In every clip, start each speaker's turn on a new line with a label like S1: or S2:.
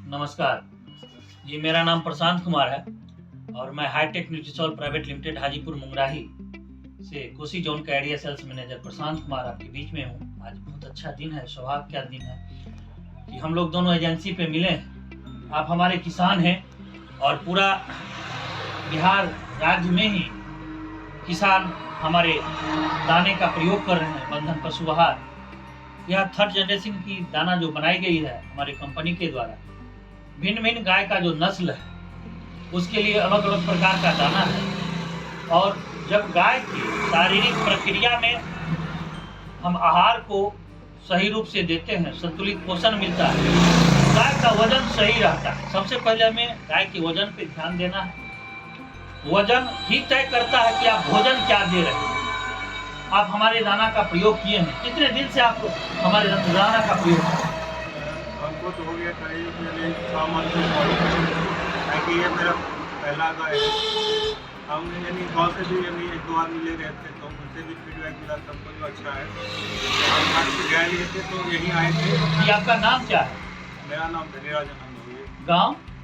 S1: नमस्कार जी, मेरा नाम प्रशांत कुमार है और मैं हाईटेक न्यूट्रिसॉल प्राइवेट लिमिटेड हाजीपुर मुंगराही से कोसी जोन का area sales manager Prashant Kumar आपके बीच में हूँ। आज बहुत अच्छा दिन है, सौभाग्य का दिन है कि हम लोग दोनों एजेंसी पे मिले हैं। आप हमारे किसान हैं और पूरा बिहार राज्य में ही किसान हमारे दाने का प्रयोग कर रहे हैं। बंधन पशु आहार यह थर्ड जनरेशन की दाना जो बनाई गई है हमारी कंपनी के द्वारा, भिन्न भिन्न गाय का जो नस्ल है उसके लिए अलग अलग प्रकार का दाना है। और जब गाय की शारीरिक प्रक्रिया में हम आहार को सही रूप से देते हैं, संतुलित पोषण मिलता है, गाय का वजन सही रहता है। सबसे पहले हमें गाय के वजन पे ध्यान देना है। वजन ही तय करता है कि आप भोजन क्या दे रहे हैं। आप हमारे दाना का प्रयोग किए हैं, कितने दिन से आप हमारे दाना का प्रयोग कर रहे हैं?
S2: हमको तो हो गया करीब 6 मंथ से, ये मेरा पहला गाय है। हम गाँव से भी एक दो बार मिले गए थे तो उनसे भी फीडबैक मिला, सबको जो अच्छा है। हम आज से गाय लिए थे तो यहीं आए थे।
S1: ये आपका नाम क्या है?
S2: मेरा नाम धनीराज आनंद हो गया।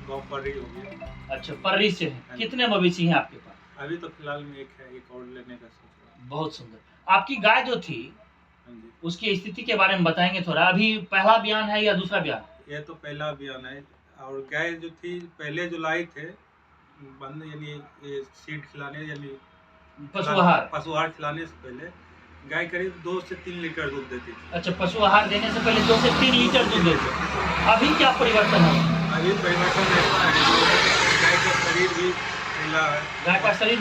S1: गाँव
S2: पर्री हो गया।
S1: अच्छा, पर्री से है। कितने मवेशी हैं आपके पास?
S2: अभी तो फिलहाल में एक है, एक और लेने का सोच रहा हूं।
S1: बहुत सुंदर। आपकी गाय जो थी उसकी स्थिति के बारे में बताएंगे थोड़ा। अभी पहला बयान है या दूसरा बयान?
S2: ये तो पहला बयान है। और गाय जो थी पहले जो लाई थे बंद, यानी ये सीड खिलाने यानी पशु आहार खिलाने से पहले गाय करीब 2 से 3 लीटर दूध देती थी।
S1: अच्छा, पशु आहार देने से पहले 2 से 3 लीटर दूध देते। अभी क्या परिवर्तन है?
S2: अभी परिवर्तन ऐसा है, गाय का शरीर भी फैला है।
S1: गाय का शरीर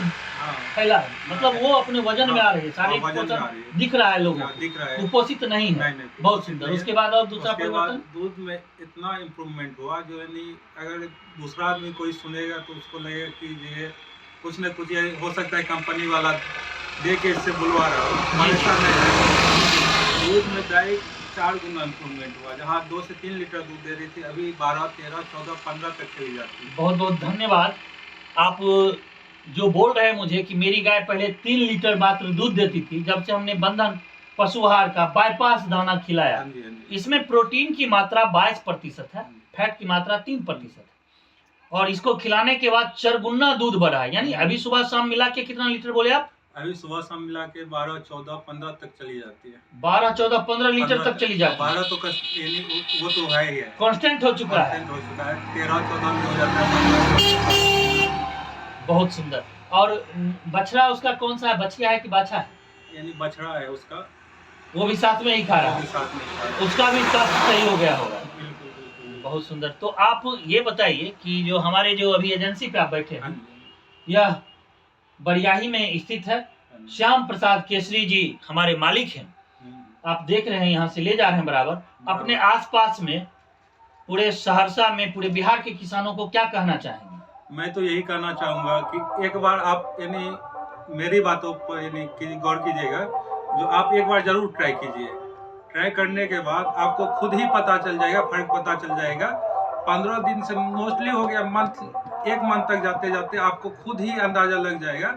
S1: फैला है, मतलब वो अपने वजन में आ रही है, शारीरिक पोषण दिख रहा है लोगों को,
S2: दिख रहा है,
S1: कुपोषित नहीं है। बहुत सुंदर। उसके बाद और दूसरा परिवर्तन?
S2: दूध में इतना इम्प्रूवमेंट हुआ जो यानी अगर दूसरा आदमी कोई सुनेगा तो उसको लगेगा कि ये कुछ न कुछ ये हो सकता है कंपनी वाला दे के इससे बुलवा रहा हो। ऐसा नहीं है, दूध में गाय 4 गुना इम्प्रूवमेंट हुआ। जहाँ 2 से 3 लीटर दूध दे रही थी अभी 12, 13, 14, 15 तक चली जाती है।
S1: बहुत बहुत धन्यवाद। आप जो बोल रहे हैं मुझे कि मेरी गाय पहले 3 लीटर मात्र दूध देती थी, जब से हमने बंधन पशु आहार का बाईपास दाना खिलाया, इसमें प्रोटीन की मात्रा 22% है, फैट की मात्रा 3% है और इसको खिलाने के बाद 4 गुना दूध बढ़ा है। यानी अभी सुबह शाम मिला के कितना लीटर बोले आप?
S2: अभी सुबह शाम मिला के 12, 14, 15 तक चली जाती है।
S1: 12, 14, 15 लीटर तक चली जाती है।
S2: 12 तो वो तो है ही है,
S1: कांस्टेंट हो चुका है।
S2: 13, 14 में हो जाता है।
S1: बहुत सुंदर। और बछड़ा उसका कौन सा है? बछिया है कि बाछा है?
S2: यानी बछड़ा है उसका,
S1: वो भी साथ में ही खा रहा है, उसका भी स्वास्थ्य सही हो गया होगा। बहुत सुंदर। तो आप ये बताइए कि जो हमारे जो अभी एजेंसी पे आप बैठे हैं, यह बरियाही में स्थित है। श्याम प्रसाद केसरी जी हमारे मालिक हैं। आप देख रहे हैं, यहाँ से ले जा रहे हैं बराबर। अपने आसपास में पूरे सहरसा में, पूरे बिहार के किसानों को क्या कहना चाहेंगे?
S2: मैं तो यही कहना चाहूँगा कि एक बार आप यानी मेरी बातों पर यानी गौर कीजिएगा, जो आप एक बार जरूर ट्राई कीजिए। ट्राई करने के बाद आपको खुद ही पता चल जाएगा, फर्क पता चल जाएगा। 15 दिन से मोस्टली हो गया, एक मंथ तक जाते जाते आपको खुद ही अंदाजा लग जाएगा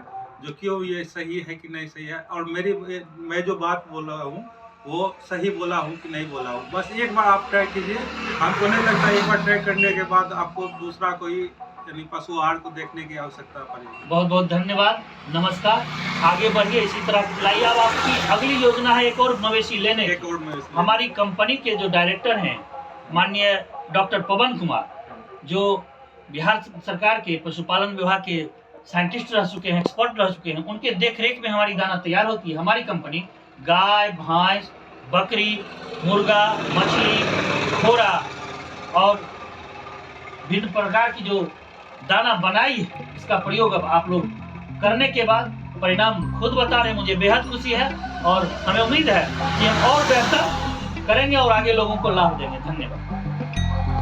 S2: जो क्यों ये सही है कि नहीं सही है। और मैं जो बात बोल रहा हूँ वो सही बोला हूँ कि नहीं बोला हूँ, बस एक बार आप ट्राई कीजिए। हमको नहीं लगता एक बार ट्राई करने के बाद आपको दूसरा कोई यानी पशु आहार को देखने की आवश्यकता पड़ेगी।
S1: बहुत बहुत धन्यवाद। नमस्कार। आगे बढ़िए, इसी तरह खिलाइए। अब आपकी अगली योजना है एक और मवेशी लेने। हमारी कंपनी के जो डायरेक्टर हैं माननीय डॉक्टर पवन कुमार, जो बिहार सरकार के पशुपालन विभाग के साइंटिस्ट रह चुके हैं, एक्सपर्ट रह चुके हैं, उनके देखरेख में हमारी दाना तैयार होती है। हमारी कंपनी गाय, भैंस, बकरी, मुर्गा, मछली, घोड़ा और विभिन्न प्रकार की जो दाना बनाई है, इसका प्रयोग अब आप लोग करने के बाद परिणाम खुद बता रहे हैं। मुझे बेहद खुशी है और हमें उम्मीद है कि हम और बेहतर करेंगे और आगे लोगों को लाभ देंगे। धन्यवाद।